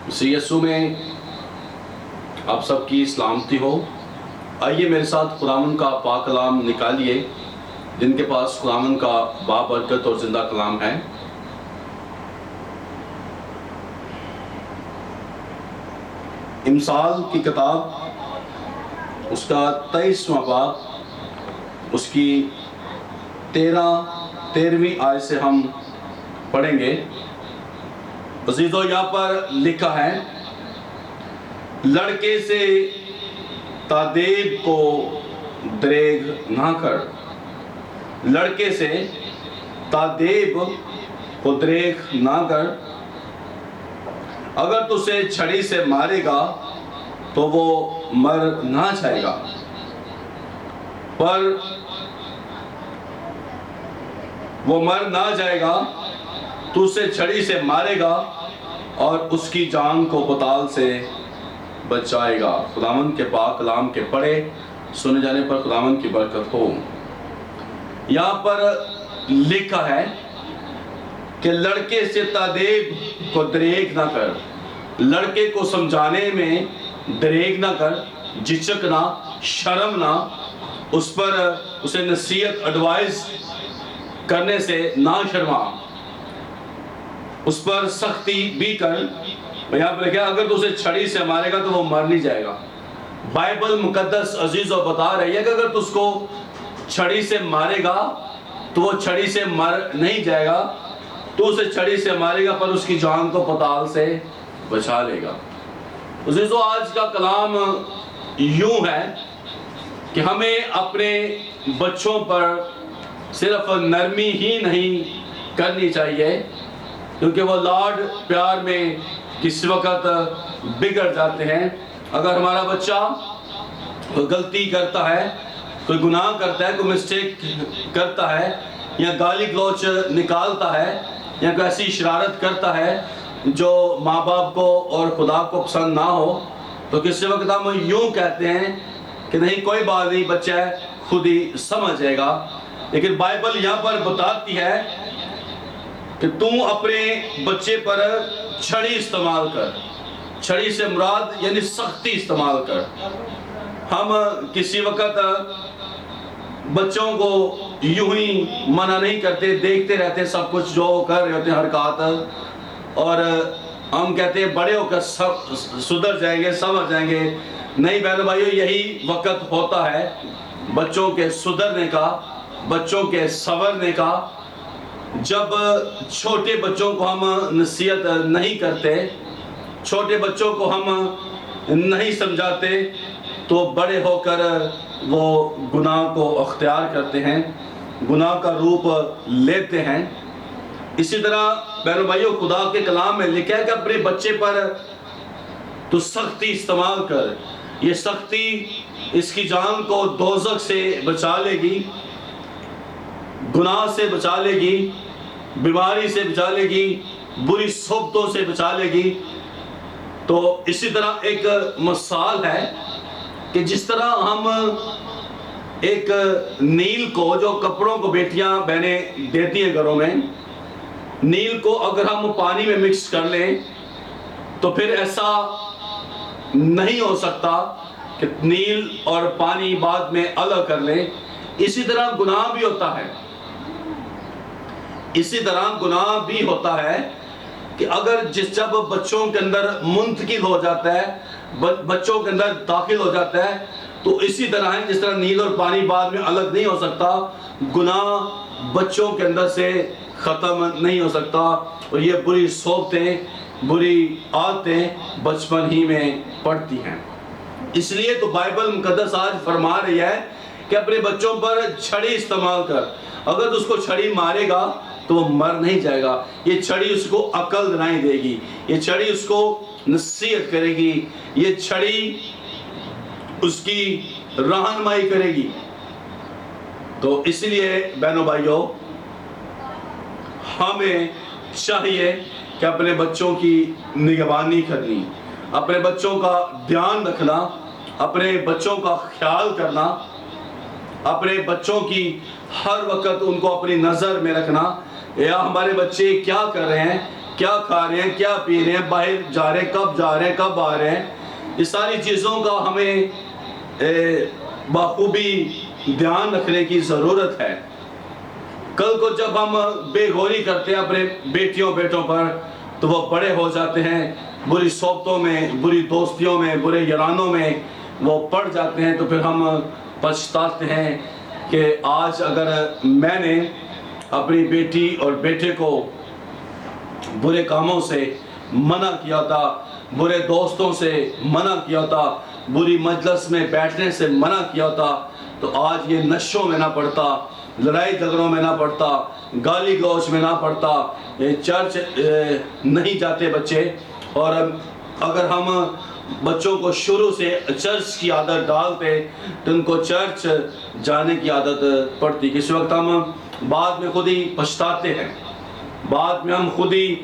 مسیح یسوع میں آپ سب کی سلامتی ہو۔ آئیے میرے ساتھ خداوند کا پاک کلام نکالیے، جن کے پاس خداوند کا بابرکت اور زندہ کلام ہے۔ امثال کی کتاب، اس کا 23واں باب، اس کی 13ویں آیت سے ہم پڑھیں گے۔ عزیزو، یہاں پر لکھا ہے، لڑکے سے تادیب کو دریغ نہ کر، لڑکے سے تادیب کو دریغ نہ کر، اگر تسے چھڑی سے مارے گا تو وہ مر نہ جائے گا، پر وہ مر نہ جائے گا، تو اسے چھڑی سے مارے گا اور اس کی جان کو پتال سے بچائے گا۔ خداوند کے پاک کلام کے پڑھے سنے جانے پر خداوند کی برکت ہو۔ یہاں پر لکھا ہے کہ لڑکے سے تادیب کو دریغ نہ کر، لڑکے کو سمجھانے میں دریغ نہ کر، جھجک نہ، شرم نہ، اس پر اسے نصیحت ایڈوائز کرنے سے نہ شرما، اس پر سختی بھی کر۔ یہاں پر کیا، اگر تو اسے چھڑی سے مارے گا تو وہ مر نہیں جائے گا۔ بائبل مقدس عزیزو بتا رہی ہے کہ اگر تو اس کو چھڑی سے مارے گا تو وہ چھڑی سے مر نہیں جائے گا، تو اسے چھڑی سے مارے گا پر اس کی جان کو پتال سے بچا لے گا۔ عزیزو، آج کا کلام یوں ہے کہ ہمیں اپنے بچوں پر صرف نرمی ہی نہیں کرنی چاہیے، کیونکہ وہ لاڈ پیار میں کسی وقت بگڑ جاتے ہیں۔ اگر ہمارا بچہ کوئی غلطی کرتا ہے، کوئی گناہ کرتا ہے، کوئی مسٹیک کرتا ہے، یا گالی گلوچ نکالتا ہے، یا کوئی ایسی شرارت کرتا ہے جو ماں باپ کو اور خدا کو پسند نہ ہو، تو کسی وقت ہم یوں کہتے ہیں کہ نہیں، کوئی بات نہیں، بچہ خود ہی سمجھ جائے گا۔ لیکن بائبل یہاں پر بتاتی ہے کہ تم اپنے بچے پر چھڑی استعمال کر، چھڑی سے مراد یعنی سختی استعمال کر۔ ہم کسی وقت بچوں کو یوں ہی منع نہیں کرتے، دیکھتے رہتے سب کچھ جو کر رہے ہوتے ہیں حرکات، اور ہم کہتے ہیں بڑے ہو کر سب سدھر جائیں گے، سمجھ جائیں گے۔ نہیں بہنوں بھائیو، یہی وقت ہوتا ہے بچوں کے سدھرنے کا، بچوں کے سنورنے کا۔ جب چھوٹے بچوں کو ہم نصیحت نہیں کرتے، چھوٹے بچوں کو ہم نہیں سمجھاتے، تو بڑے ہو کر وہ گناہ کو اختیار کرتے ہیں، گناہ کا روپ لیتے ہیں۔ اسی طرح بہنوں بھائیو، خدا کے کلام میں لکھا ہے کہ اپنے بچے پر تو سختی استعمال کر۔ یہ سختی اس کی جان کو دوزخ سے بچا لے گی، گناہ سے بچا لے گی، بیماری سے بچا لے گی، بری صحبتوں سے بچا لے گی۔ تو اسی طرح ایک مثال ہے کہ جس طرح ہم ایک نیل کو، جو کپڑوں کو بیٹیاں بہنیں دیتی ہیں گھروں میں، نیل کو اگر ہم پانی میں مکس کر لیں تو پھر ایسا نہیں ہو سکتا کہ نیل اور پانی بعد میں الگ کر لیں۔ اسی طرح گناہ بھی ہوتا ہے، اسی طرح گناہ بھی ہوتا ہے کہ اگر جب بچوں کے اندر منتقل ہو جاتا ہے، بچوں کے اندر داخل ہو جاتا ہے، تو اسی طرح ہے جس طرح نیل اور پانی بعد میں الگ نہیں ہو سکتا، گناہ بچوں کے اندر سے ختم نہیں ہو سکتا، اور یہ بری صحبتیں، بری عادتیں بچپن ہی میں پڑتی ہیں۔ اس لیے تو بائبل مقدس آج فرما رہی ہے کہ اپنے بچوں پر چھڑی استعمال کر۔ اگر تو اس کو چھڑی مارے گا تو وہ مر نہیں جائے گا۔ یہ چھڑی اس کو عقل دلائی دے گی، یہ چھڑی اس کو نصیحت کرے گی، یہ چھڑی اس کی رہنمائی کرے گی۔ تو اس لیے بہنوں بھائیوں، ہمیں چاہیے کہ اپنے بچوں کی نگہبانی کرنی، اپنے بچوں کا دھیان رکھنا، اپنے بچوں کا خیال کرنا، اپنے بچوں کی ہر وقت ان کو اپنی نظر میں رکھنا۔ یا ہمارے بچے کیا کر رہے ہیں، کیا کھا رہے ہیں، کیا پی رہے ہیں، باہر جا رہے ہیں، کب جا رہے ہیں، کب آ رہے ہیں، اس ساری چیزوں کا ہمیں بخوبی دھیان رکھنے کی ضرورت ہے۔ کل کو جب ہم بے غوری کرتے ہیں اپنے بیٹیوں بیٹوں پر تو وہ بڑے ہو جاتے ہیں، بری صحبتوں میں، بری دوستیوں میں، برے یارانوں میں وہ پڑ جاتے ہیں، تو پھر ہم پچھتاتے ہیں کہ آج اگر میں نے اپنی بیٹی اور بیٹے کو برے کاموں سے منع کیا تھا، برے دوستوں سے منع کیا تھا، بری مجلس میں بیٹھنے سے منع کیا تھا، تو آج یہ نشوں میں نہ پڑتا، لڑائی جھگڑوں میں نہ پڑتا، گالی گلوچ میں نہ پڑتا، چرچ نہیں جاتے بچے۔ اور اگر ہم بچوں کو شروع سے چرچ کی عادت ڈالتے تو ان کو چرچ جانے کی عادت پڑتی۔ کسی وقت ہم بعد میں خود ہی پچھتاتے ہیں، بعد میں ہم خود ہی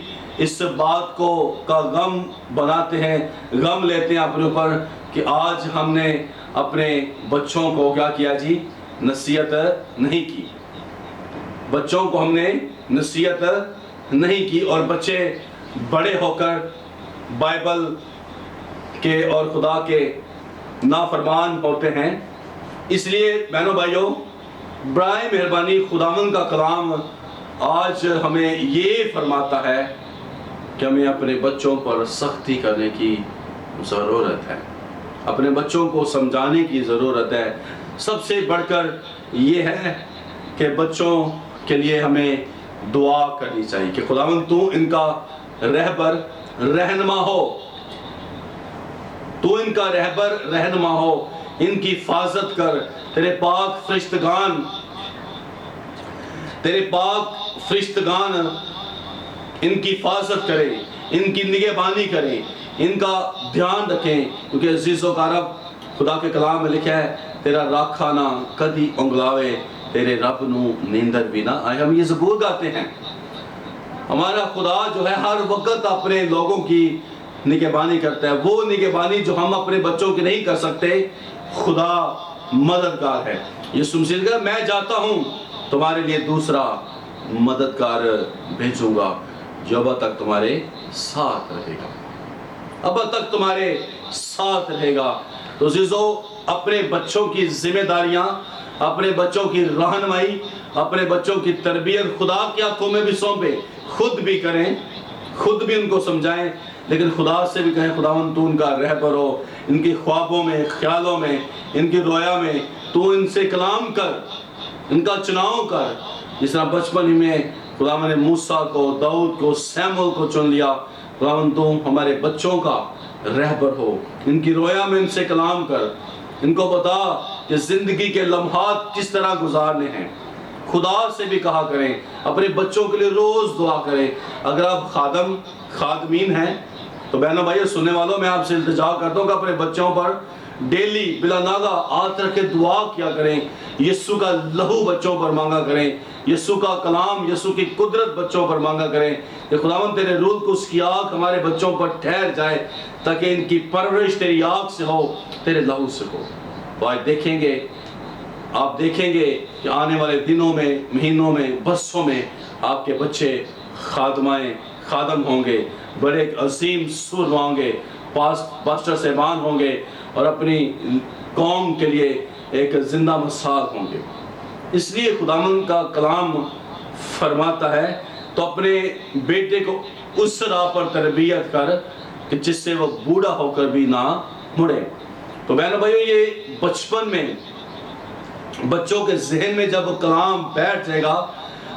اس بات کو کا غم بناتے ہیں، غم لیتے ہیں اپنے اوپر کہ آج ہم نے اپنے بچوں کو کیا کیا جی، نصیحت نہیں کی، بچوں کو ہم نے نصیحت نہیں کی، اور بچے بڑے ہو کر بائبل کے اور خدا کے نافرمان ہوتے ہیں۔ اس لیے بہنوں بھائیوں، برائے مہربانی خداوند کا کلام آج ہمیں یہ فرماتا ہے کہ ہمیں اپنے بچوں پر سختی کرنے کی ضرورت ہے، اپنے بچوں کو سمجھانے کی ضرورت ہے۔ سب سے بڑھ کر یہ ہے کہ بچوں کے لیے ہمیں دعا کرنی چاہیے کہ خداوند تو ان کا رہبر رہنما ہو، تو ان کا رہبر رہنما ہو، ان کی حفاظت کر، تیرے پاک فرشتگان ان کی حفاظت کرے، ان کی نگہبانی کریں، ان کا دھیان رکھیں، کیونکہ عزیز و کارب خدا کے کلام میں لکھا ہے تیرا راکھا نہ کدی انگلاوے، تیرے رب نو نیندر بھی نہ آئے۔ ہم یہ زبور گاتے ہیں، ہمارا خدا جو ہے ہر وقت اپنے لوگوں کی نگہبانی کرتا ہے، وہ نگہبانی جو ہم اپنے بچوں کی نہیں کر سکتے، خدا مددگار ہے۔ یسوع مسیح نے کہا میں جاتا ہوں تمہارے لیے دوسرا مددگار بھیجوں گا جو اب تک تمہارے ساتھ رہے گا، اب تک تمہارے ساتھ رہے گا۔ تو عزیزو، اپنے بچوں کی ذمہ داریاں، اپنے بچوں کی رہنمائی، اپنے بچوں کی تربیت خدا کے ہاتھوں میں بھی سونپے، خود بھی کریں، خود بھی ان کو سمجھائیں، لیکن خدا سے بھی کہیں خداوند تو ان کا رہبر ہو، ان کی خوابوں میں، خیالوں میں، ان کی رویا میں تو ان سے کلام کر، ان کا چناؤ کر، جس طرح بچپن ہی میں خداوند نے موسیٰ کو، داؤد کو، سیموئیل کو چن لیا۔ خداوند تو ہمارے بچوں کا رہبر ہو، ان کی رویا میں ان سے کلام کر، ان کو بتا کہ زندگی کے لمحات کس طرح گزارنے ہیں۔ خدا سے بھی کہا کریں، اپنے بچوں کے لیے روز دعا کریں۔ اگر آپ خادمین ہیں تو بہنوں بھائیو سننے والوں، میں آپ سے التجا کرتا ہوں کہ اپنے بچوں پر ڈیلی بلا ناغہ ہاتھ رکھ کے دعا کیا کریں، یسوع کا لہو بچوں پر مانگا کریں، یسوع کا کلام، یسوع کی قدرت بچوں پر مانگا کریں کہ خداوند تیرے روح القدس کی آگ ہمارے بچوں پر ٹھہر جائے تاکہ ان کی پرورش تیری آگ سے ہو، تیرے لہو سے ہو۔ تو آج آپ دیکھیں گے کہ آنے والے دنوں میں، مہینوں میں، برسوں میں آپ کے بچے خادم ہوں گے، بڑے عظیم سورما ہوں گے، پاسٹر صاحبان ہوں گے، اور اپنی قوم کے لیے ایک زندہ مثال ہوں گے۔ اس لیے خداوند کا کلام فرماتا ہے تو اپنے بیٹے کو اس راہ پر تربیت کر کہ جس سے وہ بوڑھا ہو کر بھی نہ مڑے۔ تو بہنوں بھائیو، یہ بچپن میں بچوں کے ذہن میں جب کلام بیٹھ جائے گا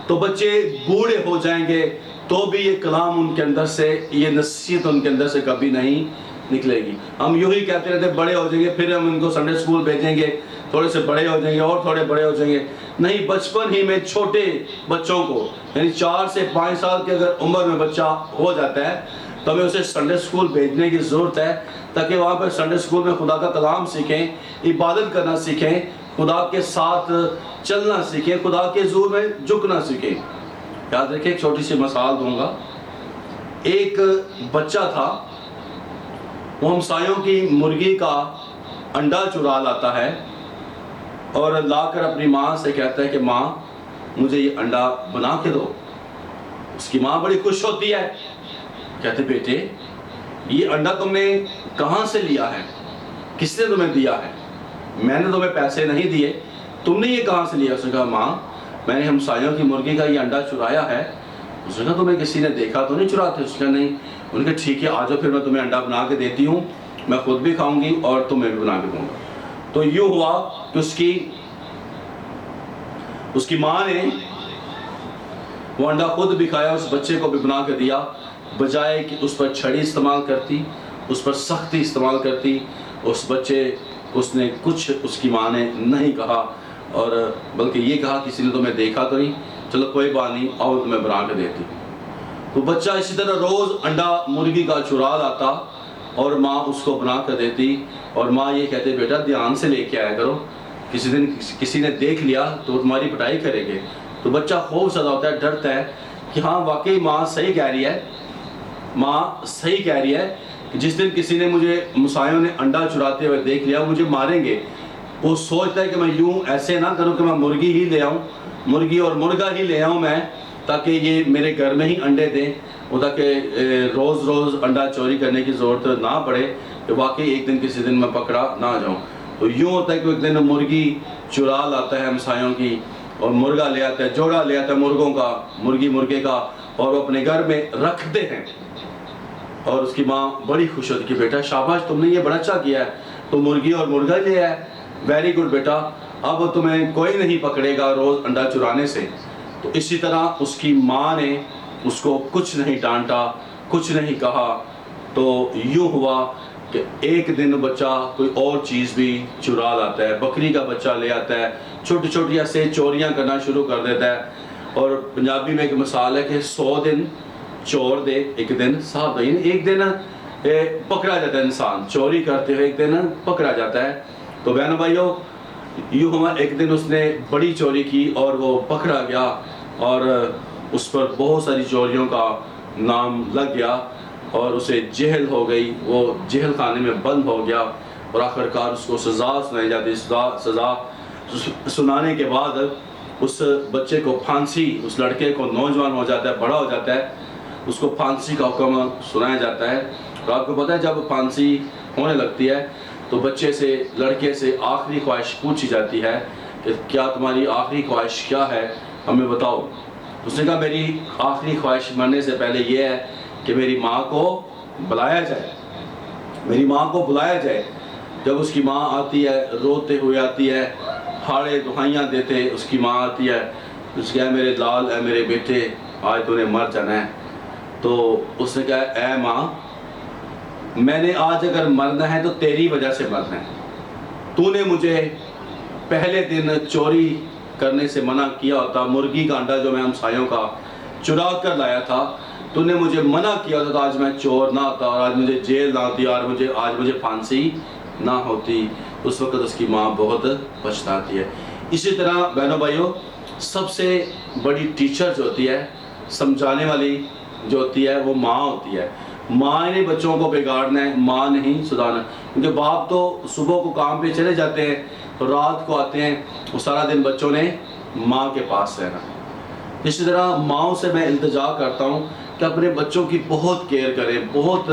تو بچے بوڑھے ہو جائیں گے تو بھی یہ کلام ان کے اندر سے، یہ نصیحت ان کے اندر سے کبھی نہیں نکلے گی۔ ہم یوں ہی کہتے رہتے بڑے ہو جائیں گے، پھر ہم ان کو سنڈے اسکول بھیجیں گے، تھوڑے سے بڑے ہو جائیں گے اور تھوڑے بڑے ہو جائیں گے۔ نہیں، بچپن ہی میں چھوٹے بچوں کو، یعنی 4 سے 5 سال کی اگر عمر میں بچہ ہو جاتا ہے تو ہمیں اسے سنڈے اسکول بھیجنے کی ضرورت ہے تاکہ وہاں پر سنڈے اسکول میں خدا کا کلام سیکھیں، عبادت کرنا سیکھیں، خدا کے ساتھ چلنا سیکھیں، خدا کے حضور میں جھکنا سیکھیں۔ یاد رکھیں، ایک چھوٹی سی مثال دوں گا۔ ایک بچہ تھا، وہ ہمسایوں کی مرغی کا انڈا چرا لاتا ہے اور لا کر اپنی ماں سے کہتا ہے کہ ماں مجھے یہ انڈا بنا کے دو۔ اس کی ماں بڑی خوش ہوتی ہے، کہتے بیٹے یہ انڈا تم نے کہاں سے لیا ہے؟ کس نے تمہیں دیا ہے؟ میں نے تمہیں پیسے نہیں دیے، تم نے یہ کہاں سے لیا؟ اس نے کہا ماں میں نے ہمسایوں کی مرغی کا یہ انڈا چرایا ہے۔ اس نے کہا تمہیں کسی نے دیکھا تو نہیں چراتے؟ اس نے کہا نہیں۔ انہوں نے کہا ٹھیک ہے آ جاؤ پھر میں تمہیں انڈا بنا کے دیتی ہوں، میں خود بھی کھاؤں گی اور تمہیں بھی بنا کے دوں گا۔ تو یوں ہوا کہ اس کی ماں نے وہ انڈا خود بھی کھایا، اس بچے کو بھی بنا کے دیا، بجائے کہ اس پر چھڑی استعمال کرتی، اس پر سختی استعمال کرتی، اس نے کچھ اس کی ماں نے نہیں کہا، اور بلکہ یہ کہا کسی نے تمہیں دیکھا تو نہیں، چلو کوئی بات نہیں آؤ تمہیں بنا کے دیتی۔ تو بچہ اسی طرح روز انڈا مرغی کا چرا لاتا اور ماں اس کو بنا کر دیتی، اور ماں یہ کہتے بیٹا دھیان سے لے کے آیا کرو، کسی دن کسی نے دیکھ لیا تو تمہاری پٹائی کرے گے۔ تو بچہ خوف زدہ ہوتا ہے، ڈرتا ہے کہ ہاں واقعی ماں صحیح کہہ رہی ہے، ماں صحیح کہہ رہی ہے کہ جس دن کسی نے مجھے مسایوں نے انڈا چراتے ہوئے دیکھ لیا مجھے ماریں گے۔ وہ سوچتا ہے کہ میں یوں ایسے نہ کروں کہ میں مرغی ہی لے آؤں، مرغی اور مرغا ہی لے آؤں میں، تاکہ یہ میرے گھر میں ہی انڈے دیں، اور تاکہ روز روز انڈا چوری کرنے کی ضرورت نہ پڑے، کہ واقعی ایک دن کسی دن میں پکڑا نہ جاؤں۔ تو یوں ہوتا ہے کہ ایک دن مرغی چرا لاتا ہے ہمسایوں کی، اور مرغا لے آتا ہے، جوڑا لے آتا ہے مرغوں کا، مرغی مرغے کا، اور وہ اپنے گھر میں رکھتے ہیں۔ اور اس کی ماں بڑی خوش ہوتی کہ بیٹا شاباش تم نے یہ بڑا اچھا کیا ہے، تو مرغی اور مرغا لے آئے، ویری گڈ بیٹا، اب تمہیں کوئی نہیں پکڑے گا روز انڈا چرانے سے۔ تو اسی طرح اس کی ماں نے اس کو کچھ نہیں ڈانٹا، کچھ نہیں کہا۔ تو یوں ہوا کہ ایک دن بچہ کوئی اور چیز بھی چرا لاتا ہے، بکری کا بچہ لے آتا ہے، چھوٹی چھوٹی ایسے چوریاں کرنا شروع کر دیتا ہے۔ اور پنجابی میں ایک مثال ہے کہ 100 دن چور دے ایک دن صاحب، ایک دن پکڑا جاتا ہے انسان چوری کرتے ہوئے، ایک دن پکڑا جاتا ہے۔ تو بہنوں بھائیوں یوں ہوا ایک دن اس نے بڑی چوری کی اور وہ پکڑا گیا، اور اس پر بہت ساری چوریوں کا نام لگ گیا، اور اسے جہل ہو گئی، وہ جہل خانے میں بند ہو گیا، اور آخرکار اس کو سزا سنائی جاتی۔ سزا سنانے کے بعد اس بچے کو پھانسی، اس لڑکے کو نوجوان ہو جاتا ہے، بڑا ہو جاتا ہے، اس کو پھانسی کا حکم سنایا جاتا ہے۔ اور آپ کو پتہ ہے جب پھانسی ہونے لگتی ہے تو بچے سے، لڑکے سے آخری خواہش پوچھی جاتی ہے کہ کیا تمہاری آخری خواہش کیا ہے، ہمیں بتاؤ۔ اس نے کہا میری آخری خواہش مرنے سے پہلے یہ ہے کہ میری ماں کو بلایا جائے، میری ماں کو بلایا جائے۔ جب اس کی ماں آتی ہے، روتے ہوئے آتی ہے، ہاڑے دہائیاں دیتے، اس کی ماں آتی ہے، اس کہا میرے لال، اے میرے بیٹے، آج تو نے مر جانا ہے۔ تو اس نے کہا اے ماں میں نے آج اگر مرنا ہے تو تیری وجہ سے مرنا ہے، تو نے مجھے پہلے دن چوری کرنے سے منع کیا ہوتا، مرغی کا انڈا جو میں ہمسایوں کا چرا کر لایا تھا، تو نے مجھے منع کیا ہوتا تو آج میں چور نہ ہوتا، اور آج مجھے جیل نہ ہوتی، اور آج مجھے پھانسی نہ ہوتی۔ اس وقت اس کی ماں بہت پچھتاتی ہے۔ اسی طرح بہنوں بھائیوں سب سے بڑی ٹیچر جو ہوتی ہے، سمجھانے والی جو ہوتی ہے، وہ ماں ہوتی ہے۔ ماں نے بچوں کو بگاڑنا ہے، ماں نہیں سدھارنا، کیونکہ باپ تو صبح کو کام پہ چلے جاتے ہیں، رات کو آتے ہیں، وہ سارا دن بچوں نے ماں کے پاس رہنا۔ اسی طرح ماؤں سے میں التجا کرتا ہوں کہ اپنے بچوں کی بہت کیئر کریں، بہت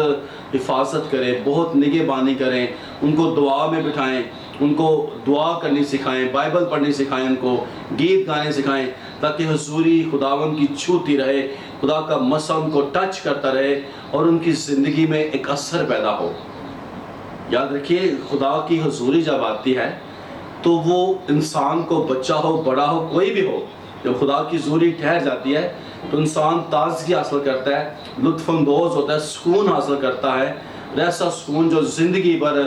حفاظت کریں، بہت نگہبانی کریں، ان کو دعا میں بٹھائیں، ان کو دعا کرنی سکھائیں، بائبل پڑھنی سکھائیں، ان کو گیت گانے سکھائیں، تاکہ حضوری خداوند کی چھوتی رہے، خدا کا مسا ان کو ٹچ کرتا رہے، اور ان کی زندگی میں ایک اثر پیدا ہو۔ یاد رکھیے خدا کی حضوری جب آتی ہے تو وہ انسان کو، بچہ ہو بڑا ہو کوئی بھی ہو، جب خدا کی حضوری ٹھہر جاتی ہے تو انسان تازگی حاصل کرتا ہے، لطف اندوز ہوتا ہے، سکون حاصل کرتا ہے، ایسا سکون جو زندگی بھر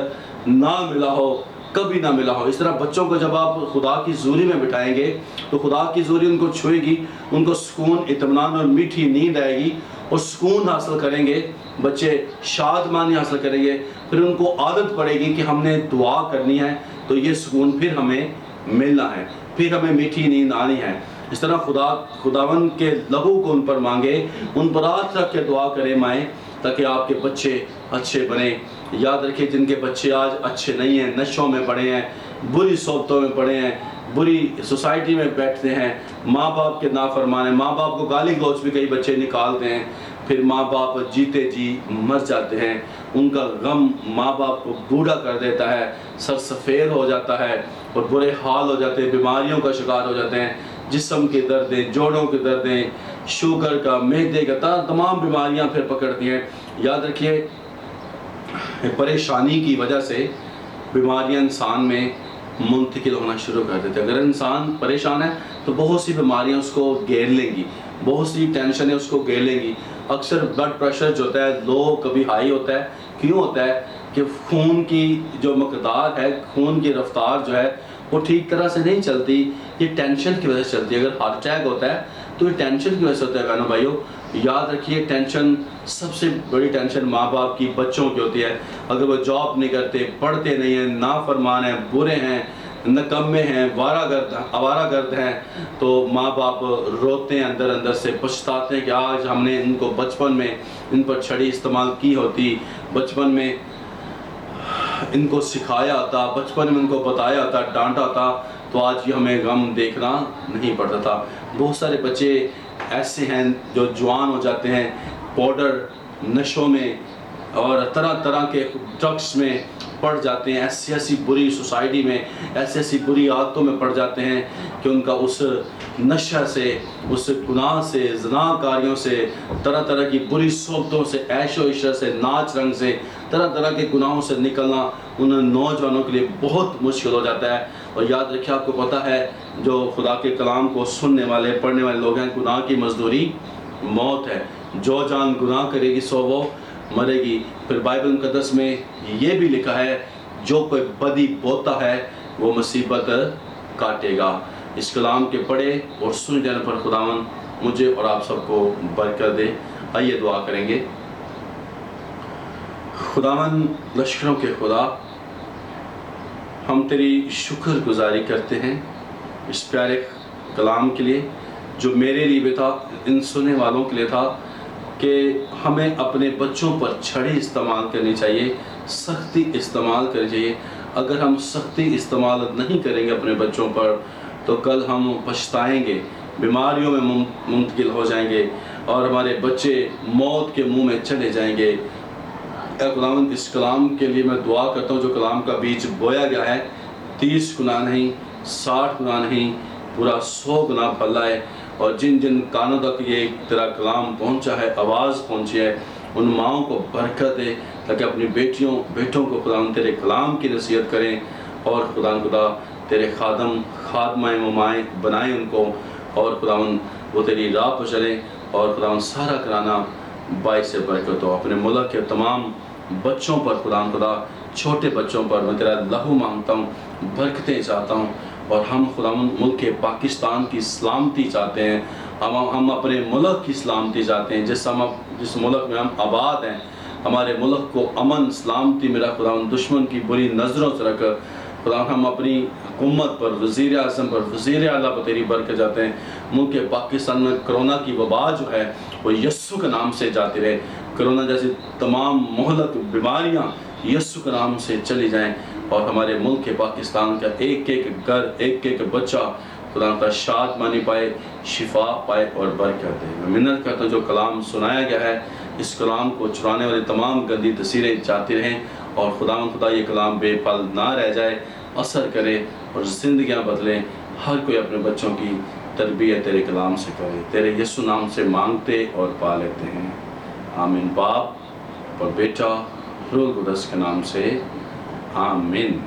نہ ملا ہو، کبھی نہ ملا ہو۔ اس طرح بچوں کو جب آپ خدا کی حضوری میں بٹھائیں گے تو خدا کی حضوری ان کو چھوئے گی، ان کو سکون، اطمینان اور میٹھی نیند آئے گی، اور سکون حاصل کریں گے بچے، شادمانی حاصل کریں گے، پھر ان کو عادت پڑے گی کہ ہم نے دعا کرنی ہے تو یہ سکون پھر ہمیں ملنا ہے، پھر ہمیں میٹھی نیند آنی ہے۔ اس طرح خداوند کے لہو کو ان پر مانگے، ان پر ہاتھ رکھ کے دعا کریں مائیں، تاکہ آپ کے بچے اچھے بنیں۔ یاد رکھیں جن کے بچے آج اچھے نہیں ہیں، نشوں میں پڑے ہیں، بری صحبتوں میں پڑے ہیں، بری سوسائٹی میں بیٹھتے ہیں، ماں باپ کے نافرمان ہیں، ماں باپ کو گالی گلوچ بھی کئی بچے نکالتے ہیں، پھر ماں باپ جیتے جی مر جاتے ہیں، ان کا غم ماں باپ کو بوڑھا کر دیتا ہے، سر سفید ہو جاتا ہے اور برے حال ہو جاتے ہیں، بیماریوں کا شکار ہو جاتے ہیں، جسم کے دردیں، جوڑوں کے دردیں، شوگر کا، معدے کا، تمام بیماریاں پھر پکڑتی ہیں۔ یاد رکھیے پریشانی کی وجہ سے بیماریاں انسان میں منتقل ہونا شروع کر دیتے ہیں۔ اگر انسان پریشان ہے تو بہت سی بیماریاں اس کو گھیر لیں گی، بہت سی ٹینشنیں اس کو گھیر لیں گی۔ اکثر بلڈ پریشر جو ہوتا ہے لو کبھی ہائی ہوتا ہے، کیوں ہوتا ہے کہ خون کی جو مقدار ہے، خون کی رفتار جو ہے وہ ٹھیک طرح سے نہیں چلتی، یہ ٹینشن کی وجہ سے چلتی ہے۔ اگر ہارٹ اٹیک ہوتا ہے تو یہ ٹینشن کی وجہ سے ہوتا ہے۔ بہنوں بھائیوں یاد رکھیے ٹینشن، سب سے بڑی ٹینشن ماں باپ کی بچوں کی ہوتی ہے۔ اگر وہ جاب نہیں کرتے، پڑھتے نہیں ہیں، نافرمان ہیں، برے ہیں، نکمے ہیں، آوارہ گرد ہیں، تو ماں باپ روتے ہیں، اندر اندر سے پچھتاتے ہیں کہ آج ہم نے ان کو بچپن میں ان پر چھڑی استعمال کی ہوتی، بچپن میں ان کو سکھایا ہوتا، بچپن میں ان کو بتایا ہوتا، ڈانٹا ہوتا، تو آج یہ ہمیں غم دیکھنا نہیں پڑتا تھا۔ بہت سارے بچے ایسے ہیں جو جوان ہو جاتے ہیں پاؤڈر، نشوں میں اور طرح طرح کے ڈرگس میں پڑ جاتے ہیں، ایسی بری سوسائٹی میں، ایسی بری عادتوں میں پڑ جاتے ہیں کہ ان کا اس نشہ سے، اس گناہ سے، زنا کاریوں سے، طرح طرح کی بری صحبتوں سے، عیش و عشرت سے، ناچ رنگ سے، طرح طرح کے گناہوں سے نکلنا ان نوجوانوں کے لیے بہت مشکل ہو جاتا ہے۔ اور یاد رکھیں آپ کو پتہ ہے جو خدا کے کلام کو سننے والے، پڑھنے والے لوگ ہیں، گناہ کی مزدوری موت ہے، جو جان گناہ کرے گی سو وہ مرے گی۔ پھر بائبل مقدس میں یہ بھی لکھا ہے جو کوئی بدی بوتا ہے وہ مصیبت کاٹے گا۔ اس کلام کے پڑھے اور سن جانے پر خداوند مجھے اور آپ سب کو برکت دے۔ آئیے دعا کریں گے۔ خداوند لشکروں کے خدا، ہم تیری شکر گزاری کرتے ہیں اس پیارے کلام کے لیے جو میرے لیے بھی تھا، ان سننے والوں کے لیے تھا، کہ ہمیں اپنے بچوں پر چھڑی استعمال کرنی چاہیے، سختی استعمال کرنی چاہیے۔ اگر ہم سختی استعمال نہیں کریں گے اپنے بچوں پر تو کل ہم پچھتائیں گے، بیماریوں میں منتقل ہو جائیں گے اور ہمارے بچے موت کے منہ میں چلے جائیں گے۔ اے خداوند اس کلام کے لیے میں دعا کرتا ہوں جو کلام کا بیج بویا گیا ہے، 30 گنا نہیں، 60 گنا نہیں، پورا 100 گنا پھل لائے، اور جن جن کانوں تک یہ تیرا کلام پہنچا ہے، آواز پہنچی ہے، ان ماؤں کو برکت دے تاکہ اپنی بیٹوں کو خداوند تیرے کلام کی نصیحت کریں، اور خدا تیرے خادمائیں ممائیں بنائیں ان کو، اور خداوند وہ تیری راہ پر چلیں، اور خداوند سارا کرانا باعث برکت ہو۔ اپنے ملک کے تمام بچوں پر خدا چھوٹے بچوں پر میں تیرا لہو مانگتا ہوں، برکتیں چاہتا ہوں، اور ہم خداوند ملک پاکستان کی سلامتی چاہتے ہیں، ہم اپنے ملک کی سلامتی چاہتے ہیں، جس ملک میں ہم آباد ہیں، ہمارے ملک کو امن سلامتی میرا خداوند دشمن کی بری نظروں سے رکھ۔ خداوند ہم اپنی حکومت پر، وزیر اعظم پر، وزیر اعلیٰ پر تیری برکت چاہتے ہیں۔ ملک پاکستان میں کرونا کی وبا جو ہے وہ یسوع کے نام سے جاتی رہے، کرونا جیسی تمام مہلک بیماریاں یسوع کے نام سے چلی جائیں، اور ہمارے ملک پاکستان کا ایک ایک گھر، ایک ایک بچہ خدا کا شادمانی پائے، شفا پائے اور برکت دے۔ میں منت کرتا ہوں جو کلام سنایا گیا ہے، اس کلام کو چرانے والی تمام گندی تصویریں جاتی رہیں، اور خدا یہ کلام بے پھل نہ رہ جائے، اثر کرے اور زندگیاں بدلیں۔ ہر کوئی اپنے بچوں کی تربیت تیرے کلام سے کرے، تیرے یسوع نام سے مانگتے اور پا لیتے ہیں، آمین۔ باپ اور بیٹا روح القدس کے نام سے آمین۔